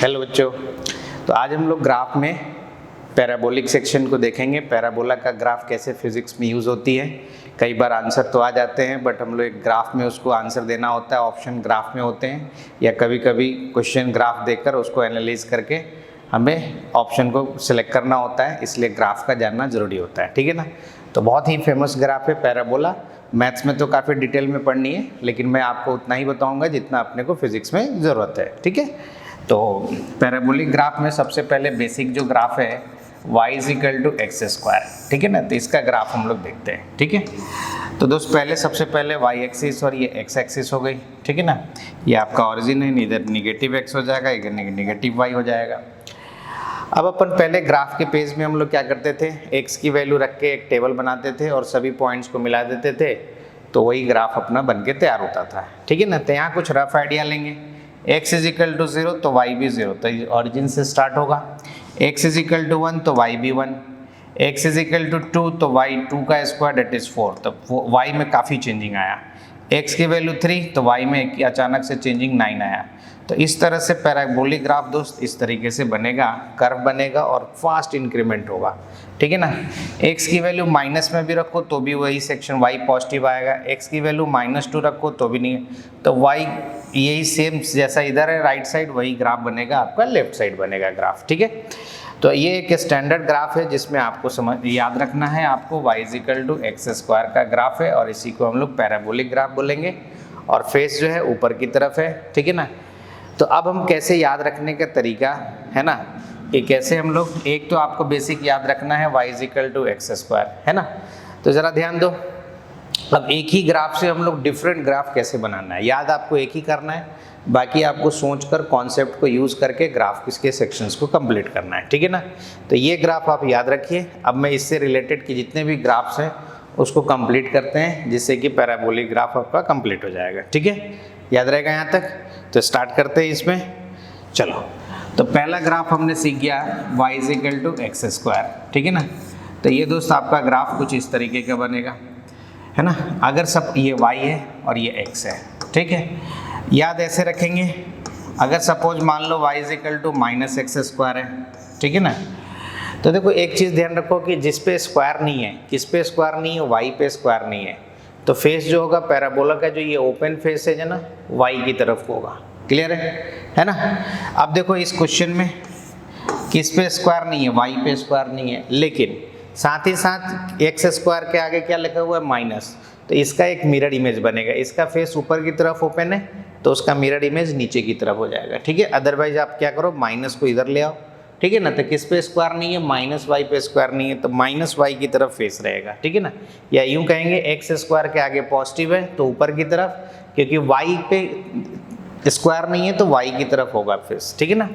Hello बच्चों, तो आज हम लोग ग्राफ में पैराबोलिक सेक्शन को देखेंगे। पैराबोला का ग्राफ कैसे फिजिक्स में यूज़ होती है। कई बार आंसर तो आ जाते हैं बट हम लोग एक ग्राफ में उसको आंसर देना होता है, ऑप्शन ग्राफ में होते हैं, या कभी कभी क्वेश्चन ग्राफ देकर उसको एनालाइज करके हमें ऑप्शन को सिलेक्ट करना होता है, इसलिए ग्राफ का जानना ज़रूरी होता है। ठीक है ना। तो बहुत ही फेमस ग्राफ है पैराबोला। मैथ्स में तो काफ़ी डिटेल में पढ़नी है, लेकिन मैं आपको उतना ही बताऊंगा जितना अपने को फिजिक्स में ज़रूरत है। ठीक है। तो पैराबोलिक ग्राफ में सबसे पहले बेसिक जो ग्राफ है y = x²। ठीक है ना। तो इसका ग्राफ हम लोग देखते हैं। ठीक है। तो दोस्त पहले सबसे पहले y एक्सिस और ये x एक्सिस हो गई। ठीक है ना। ये आपका ऑरिजिन है, इधर नेगेटिव x हो जाएगा, इधर नेगेटिव y हो जाएगा। अब अपन पहले ग्राफ के पेज में हम लोग क्या करते थे, x की वैल्यू रख के एक टेबल बनाते थे और सभी पॉइंट्स को मिला देते थे, तो वही ग्राफ अपना बन के तैयार होता था। ठीक है ना। तो यहाँ कुछ रफ आइडिया लेंगे। x = 0 तो y भी 0, तो ऑरिजिन से स्टार्ट होगा। x = 1 तो y भी 1, x = 2 तो y 2 का स्क्वायर डेट इज 4, तो y में काफ़ी चेंजिंग आया। x की वैल्यू 3 तो y में अचानक से चेंजिंग 9 आया। तो इस तरह से पैराबोलिक ग्राफ दोस्त इस तरीके से बनेगा, कर्व बनेगा और फास्ट इंक्रीमेंट होगा। ठीक है ना। x की वैल्यू माइनस में भी रखो तो भी वही सेक्शन y पॉजिटिव आएगा, x की वैल्यू -2 रखो तो भी नहीं, तो y यही सेम जैसा इधर है राइट साइड, वही ग्राफ बनेगा आपका लेफ्ट साइड बनेगा ग्राफ। ठीक है। तो ये एक स्टैंडर्ड ग्राफ है जिसमें आपको याद रखना है, आपको y = x² का ग्राफ है और इसी को हम लोग पैराबोलिक ग्राफ बोलेंगे और फेस जो है ऊपर की तरफ है। ठीक है ना। तो अब हम कैसे याद रखने का तरीका है ना, कि कैसे हम लोग, एक तो आपको बेसिक याद रखना है y = x² है ना। तो ज़रा ध्यान दो, अब एक ही ग्राफ से हम लोग डिफरेंट ग्राफ कैसे बनाना है, याद आपको एक ही करना है, बाकी आपको सोचकर कॉन्सेप्ट को यूज़ करके ग्राफ के सेक्शंस को कंप्लीट करना है। ठीक है ना। तो ये ग्राफ आप याद रखिए। अब मैं इससे रिलेटेड के जितने भी ग्राफ्स हैं उसको कंप्लीट करते हैं, जिससे कि पैराबोलिक ग्राफ आपका कंप्लीट हो जाएगा। ठीक है, याद रहेगा यहाँ तक। तो स्टार्ट करते हैं इसमें। चलो, तो पहला ग्राफ हमने सीख गया y = x²। ठीक है ना। तो ये दोस्त आपका ग्राफ कुछ इस तरीके का बनेगा, है ना। अगर सब ये y है और ये x है, ठीक है, याद ऐसे रखेंगे। अगर सपोज मान लो y = -x² है, ठीक है ना। तो देखो एक चीज़ ध्यान रखो कि जिस पे स्क्वायर नहीं है, किस पे स्क्वायर नहीं है, y पे स्क्वायर नहीं है, तो फेस जो होगा पैराबोला का, जो ये ओपन फेस है ना, y की तरफ होगा। क्लियर है ना। अब देखो इस क्वेश्चन में किस पे स्क्वायर नहीं है, y पे स्क्वायर नहीं है, लेकिन साथ ही साथ x² के आगे क्या लिखा हुआ है, माइनस, तो इसका एक मिरर इमेज बनेगा। इसका फेस ऊपर की तरफ ओपन है तो उसका मिरर इमेज नीचे की तरफ हो जाएगा। ठीक है। अदरवाइज आप क्या करो, माइनस को इधर ले आओ। ठीक है ना। तो किस पे स्क्वायर नहीं है, -y पे स्क्वायर नहीं है, तो -y की तरफ फेस रहेगा। ठीक है ना। या यूं कहेंगे x² के आगे पॉजिटिव है तो ऊपर की तरफ, क्योंकि y पे स्क्वायर नहीं है तो y की तरफ होगा फेस। ठीक है ना।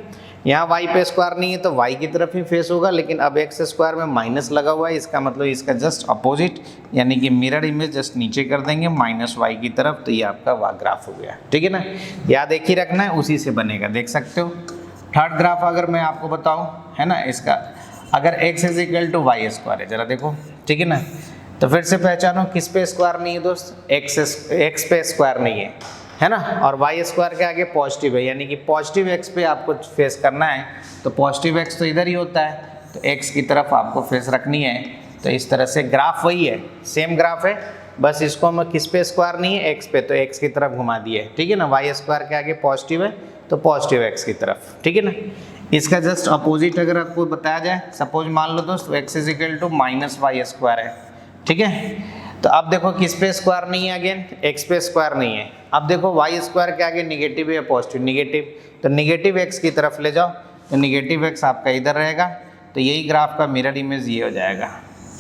यहाँ y पे स्क्वायर नहीं है तो y की तरफ ही फेस होगा, लेकिन अब x² में माइनस लगा हुआ है, इसका मतलब इसका जस्ट अपोजिट, यानी कि मिरर इमेज जस्ट नीचे कर देंगे -y की तरफ, तो ये आपका वाह ग्राफ हो गया। ठीक है ना। याद एक ही रखना है, उसी से बनेगा, देख सकते हो। थर्ड ग्राफ अगर मैं आपको बताऊं, है ना, इसका अगर x = y² है, जरा देखो। ठीक है ना। तो फिर से पहचानो किस पे स्क्वायर नहीं है दोस्त, x पे स्क्वायर नहीं है ना, और y² के आगे पॉजिटिव है, यानी कि पॉजिटिव x पे आपको फेस करना है, तो पॉजिटिव x तो इधर ही होता है, तो x की तरफ आपको फेस रखनी है। तो इस तरह से ग्राफ वही है, सेम ग्राफ है, बस इसको हम किस पे स्क्वायर नहीं है, x पे, तो x की तरफ घुमा दिए। ठीक है ना। y² के आगे पॉजिटिव है तो पॉजिटिव x की तरफ। ठीक है ना। इसका जस्ट अपोजिट अगर आपको बताया जाए, सपोज मान लो दोस्त x = -y² है। ठीक है। तो अब देखो किस पे स्क्वायर नहीं है, अगेन x पे स्क्वायर नहीं है। अब देखो y² के आगे निगेटिव है, पॉजिटिव, निगेटिव, तो निगेटिव x की तरफ ले जाओ, तो निगेटिव x आपका इधर रहेगा, तो यही ग्राफ का मिरर इमेज ये हो जाएगा।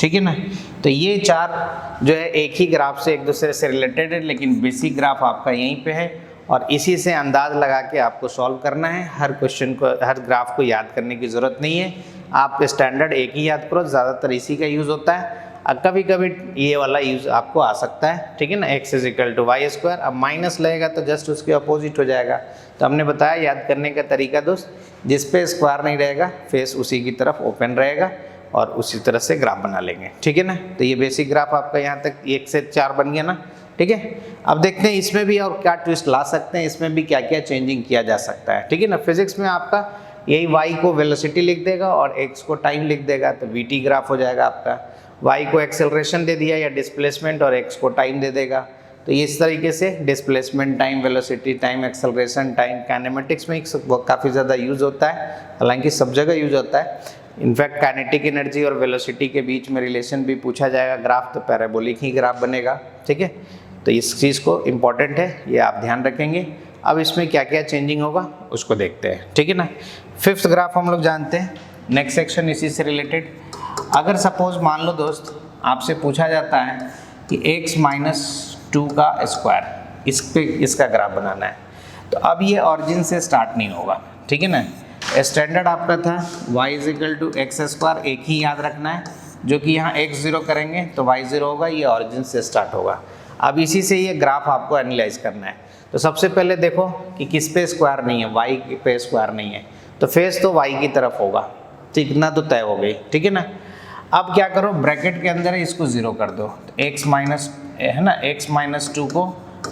ठीक है ना। तो ये चार जो है एक ही ग्राफ से एक दूसरे से रिलेटेड है, लेकिन बेसिक ग्राफ आपका यहीं पे है और इसी से अंदाज लगा के आपको सॉल्व करना है। हर क्वेश्चन को, हर ग्राफ को याद करने की ज़रूरत नहीं है, आप स्टैंडर्ड एक ही याद करो, ज़्यादातर इसी का यूज़ होता है। कभी कभी ये वाला यूज़ आपको आ सकता है। ठीक है ना। x = y², अब माइनस लगेगा तो जस्ट उसके अपोजिट हो जाएगा। तो हमने बताया याद करने का तरीका दोस्त, जिस पे स्क्वायर नहीं रहेगा फेस उसी की तरफ ओपन रहेगा और उसी तरह से ग्राफ बना लेंगे। ठीक है ना। तो ये बेसिक ग्राफ आपका यहाँ तक 1 से 4 बन गया ना। ठीक है। अब देखते हैं इसमें भी और क्या ट्विस्ट ला सकते हैं, इसमें भी क्या क्या चेंजिंग किया जा सकता है, ठीक है ना। फिजिक्स में आपका यही y को वेलोसिटी लिख देगा और x को टाइम लिख देगा, तो vt ग्राफ हो जाएगा आपका। y को एक्सेलरेशन दे दिया या डिस्प्लेसमेंट और x को टाइम दे देगा, तो इस तरीके से displacement time, velocity time, acceleration time, kinematics में काफ़ी ज़्यादा यूज़ होता है, हालांकि सब जगह यूज होता है। इनफैक्ट काइनेटिक एनर्जी और वेलोसिटी के बीच में रिलेशन भी पूछा जाएगा ग्राफ, तो पैराबोलिक ही ग्राफ बनेगा, ठीक है। तो इस चीज़ को इम्पॉर्टेंट है, ये आप ध्यान रखेंगे। अब इसमें क्या क्या चेंजिंग होगा उसको देखते हैं, ठीक है ना। फिफ्थ ग्राफ हम लोग जानते हैं, नेक्स्ट सेक्शन इसी से रिलेटेड। अगर सपोज मान लो दोस्त आपसे पूछा जाता है कि x-2 का स्क्वायर, इसका ग्राफ बनाना है, तो अब ये ऑरिजिन से स्टार्ट नहीं होगा, ठीक है ना। स्टैंडर्ड आपका था y=x², एक ही याद रखना है, जो कि यहाँ x0 करेंगे तो y0 होगा, ये ऑरिजिन से स्टार्ट होगा। अब इसी से ये ग्राफ आपको एनालाइज करना है। तो सबसे पहले देखो कि किस पे स्क्वायर नहीं है, y पे स्क्वायर नहीं है, तो फेस तो y की तरफ होगा, तो इतना तो तय हो गई, ठीक है ना। अब क्या करो, ब्रैकेट के अंदर इसको 0 कर दो, तो x माइनस है ना, x-2 को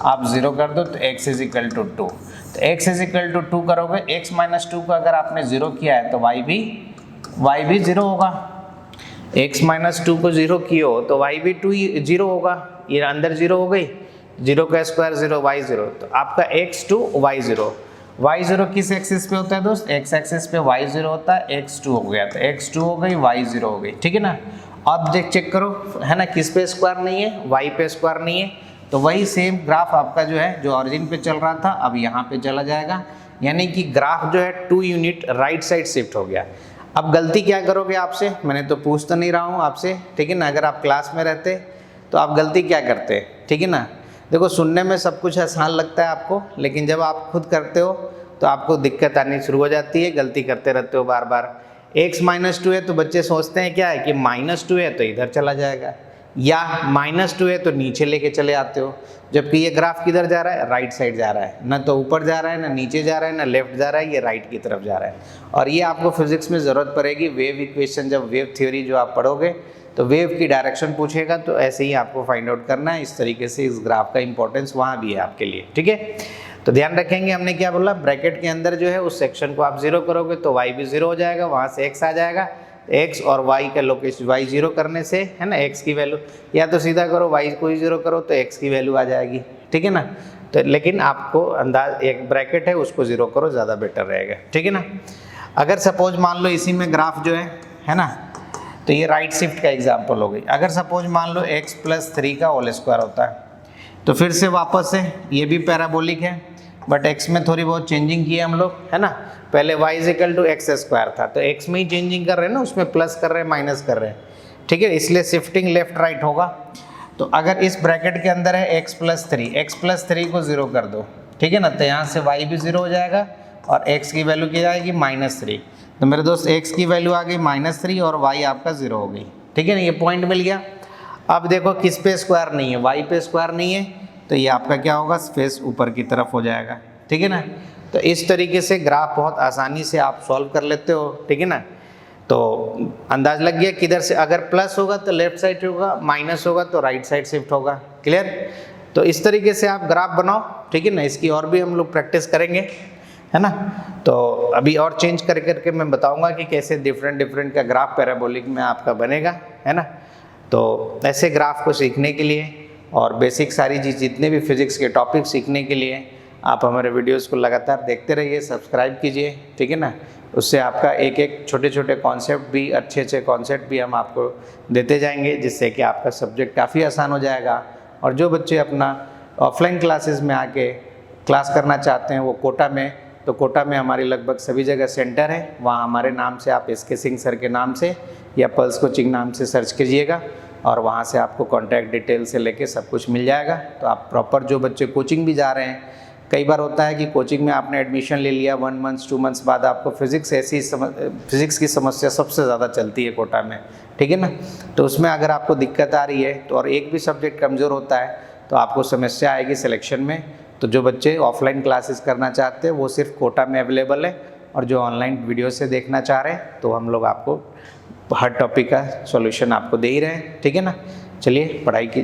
आप 0 कर दो, तो x = 2, तो x = 2 करोगे, x-2 को अगर आपने 0 किया है तो y भी 0 होगा। x-2 को 0 किए हो तो y भी 0 होगा, ये अंदर 0 हो गई, 0 का स्क्वायर 0, y 0, तो आपका x2 y0 किस एक्सिस पे होता है दोस्त, x एक्सिस पे y0 होता है, x2 हो गया, तो x2 हो गई, y0 हो गई, ठीक है ना। अब चेक करो है ना, किस पे स्क्वायर नहीं है, y पे स्क्वायर नहीं है, तो वही सेम ग्राफ आपका जो है, जो ऑरिजिन पे चल रहा था अब यहाँ पे चला जाएगा, यानी कि ग्राफ जो है 2 यूनिट राइट साइड शिफ्ट हो गया। अब गलती क्या करोगे आपसे, मैंने तो पूछ तो नहीं रहा हूँ आपसे, ठीक है ना। अगर आप क्लास में रहते तो आप गलती क्या करते, ठीक है ना। देखो सुनने में सब कुछ आसान लगता है आपको, लेकिन जब आप खुद करते हो तो आपको दिक्कत आनी शुरू हो जाती है, गलती करते रहते हो बार बार। x-2 है तो बच्चे सोचते हैं क्या है कि -2 है तो इधर चला जाएगा, या -2 है तो नीचे लेके चले आते हो, जबकि ये ग्राफ किधर जा रहा है, राइट साइड जा रहा है, ना तो ऊपर जा रहा है, ना नीचे जा रहा है, ना लेफ्ट जा रहा है, ये राइट की तरफ जा रहा है। और ये आपको फिजिक्स में ज़रूरत पड़ेगी, वेव इक्वेशन, जब वेव थ्योरी जो आप पढ़ोगे तो वेव की डायरेक्शन पूछेगा, तो ऐसे ही आपको फाइंड आउट करना है। इस तरीके से इस ग्राफ का इंपॉर्टेंस वहाँ भी है आपके लिए, ठीक है। तो ध्यान रखेंगे, हमने क्या बोला, ब्रैकेट के अंदर जो है उस सेक्शन को आप 0 करोगे तो y भी 0 हो जाएगा, वहाँ से x आ जाएगा, x और y का लोकेशन y 0 करने से है ना, x की वैल्यू, या तो सीधा करो y को ही 0 करो तो x की वैल्यू आ जाएगी, ठीक है ना। तो लेकिन आपको अंदाज, एक ब्रैकेट है उसको 0 करो, ज़्यादा बेटर रहेगा, ठीक है ना। अगर सपोज मान लो इसी में ग्राफ जो है ना, तो ये राइट शिफ्ट का एग्जाम्पल हो गई। अगर सपोज मान लो x+3 का होल स्क्वायर होता है, तो फिर से वापस से ये भी पैराबोलिक है, बट x में थोड़ी बहुत चेंजिंग की है हम लोग, है ना। पहले y = x² था, तो x में ही चेंजिंग कर रहे हैं ना, उसमें प्लस कर रहे हैं, माइनस कर रहे हैं, ठीक है, इसलिए शिफ्टिंग लेफ्ट राइट होगा। तो अगर इस ब्रैकेट के अंदर है x+3 को 0 कर दो, ठीक है ना, तो यहाँ से y भी 0 हो जाएगा और x की वैल्यू क्या जाएगी -3, तो मेरे दोस्त x की वैल्यू आ गई -3 और y आपका 0 हो गई, ठीक है ना, ये पॉइंट मिल गया। अब देखो किस पे स्क्वायर नहीं है, y पे स्क्वायर नहीं है, तो ये आपका क्या होगा, फेस ऊपर की तरफ हो जाएगा, ठीक है ना। तो इस तरीके से ग्राफ बहुत आसानी से आप सॉल्व कर लेते हो, ठीक है ना। तो अंदाज लग गया किधर से, अगर प्लस होगा तो लेफ्ट साइड होगा, माइनस होगा तो राइट साइड शिफ्ट होगा, क्लियर। तो इस तरीके से आप ग्राफ बनाओ, ठीक है ना। इसकी और भी हम लोग प्रैक्टिस करेंगे, है ना। तो अभी और चेंज करके मैं बताऊंगा कि कैसे डिफरेंट का ग्राफ पैराबोलिक में आपका बनेगा, है ना। तो ऐसे ग्राफ को सीखने के लिए और बेसिक सारी चीज़, जितने भी फिजिक्स के टॉपिक सीखने के लिए आप हमारे वीडियोस को लगातार देखते रहिए, सब्सक्राइब कीजिए, ठीक है ना। उससे आपका एक छोटे कॉन्सेप्ट भी, अच्छे कॉन्सेप्ट भी हम आपको देते जाएंगे, जिससे कि आपका सब्जेक्ट काफ़ी आसान हो जाएगा। और जो बच्चे अपना ऑफलाइन क्लासेस में आके क्लास करना चाहते हैं वो कोटा में, तो कोटा में हमारी लगभग सभी जगह सेंटर है, वहाँ हमारे नाम से आप SK सिंह सर के नाम से या पल्स कोचिंग नाम से सर्च कीजिएगा और वहाँ से आपको कॉन्टैक्ट डिटेल से लेके सब कुछ मिल जाएगा। तो आप प्रॉपर, जो बच्चे कोचिंग भी जा रहे हैं, कई बार होता है कि कोचिंग में आपने एडमिशन ले लिया, 1 मंथ 2 मंथ्स बाद आपको फिजिक्स की समस्या सबसे ज़्यादा चलती है कोटा में, ठीक है ना। तो उसमें अगर आपको दिक्कत आ रही है तो, और एक भी सब्जेक्ट कमज़ोर होता है तो आपको समस्या आएगी सिलेक्शन में। तो जो बच्चे ऑफलाइन क्लासेस करना चाहते हैं वो सिर्फ कोटा में अवेलेबल है, और जो ऑनलाइन वीडियो से देखना चाह रहे हैं तो हम लोग आपको हर टॉपिक का सॉल्यूशन आपको दे ही रहे हैं, ठीक है ना। चलिए पढ़ाई की